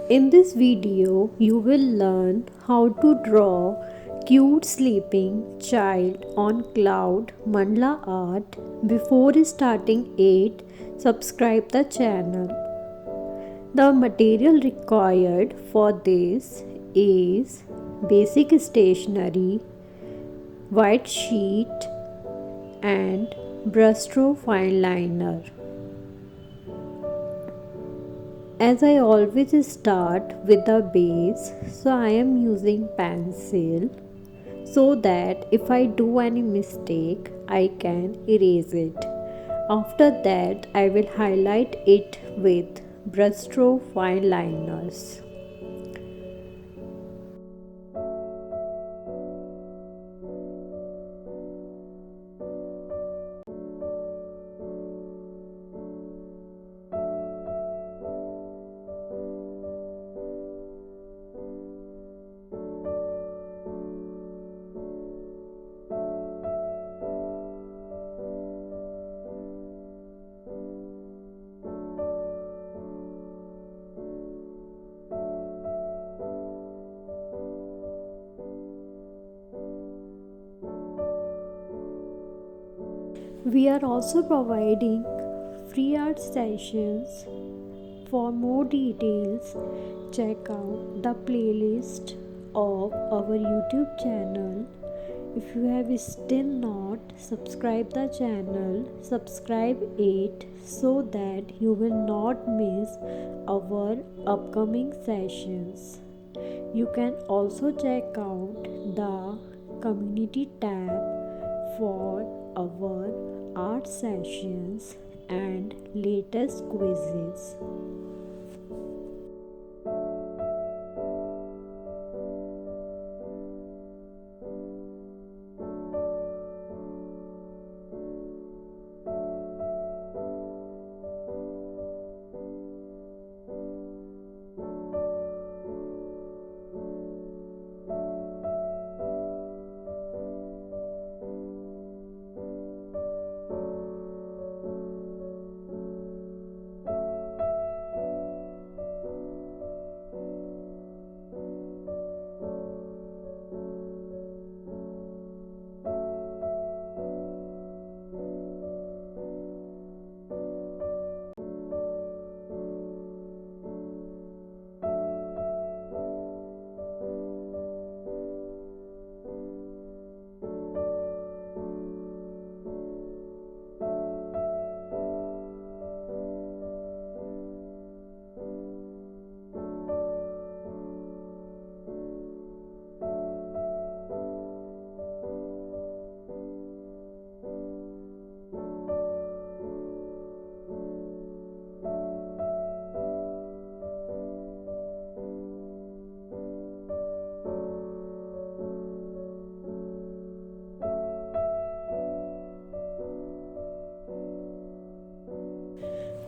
In this video, you will learn how to draw cute sleeping child on cloud mandala art. Before starting it, subscribe the channel. The material required for this is basic stationery, white sheet and Brustro Fineliner. As I always start with the base, so I am using pencil so that if I do any mistake, I can erase it. After that, I will highlight it with Brustro fine liners. We are also providing free art sessions. For more details, check out the playlist of our YouTube channel. If you have still not subscribed the channel, subscribe it so that you will not miss our upcoming sessions. You can also check out the community tab for our art sessions and latest quizzes.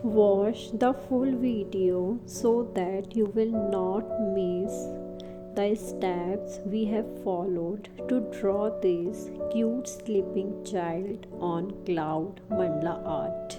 Watch the full video so that you will not miss the steps we have followed to draw this cute sleeping child on cloud mandala art.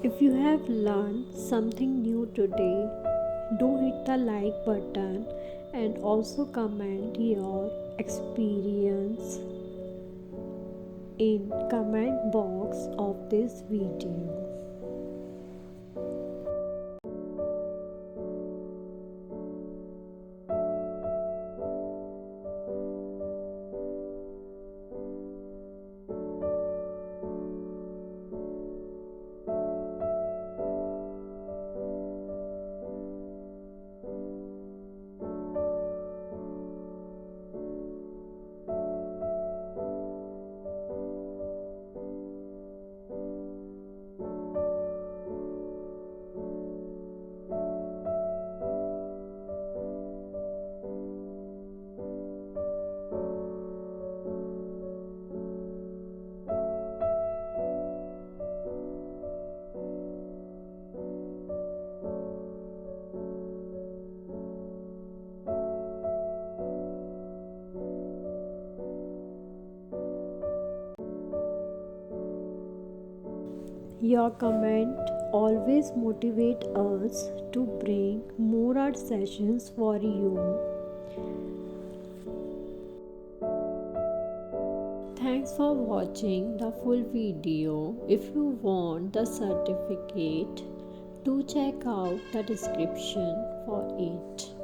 If you have learned something new today, do hit the like button and also comment your experience in comment box of this video. Your comment always motivate us to bring more art sessions for you. Thanks for watching the full video. If you want the certificate, do check out the description for it.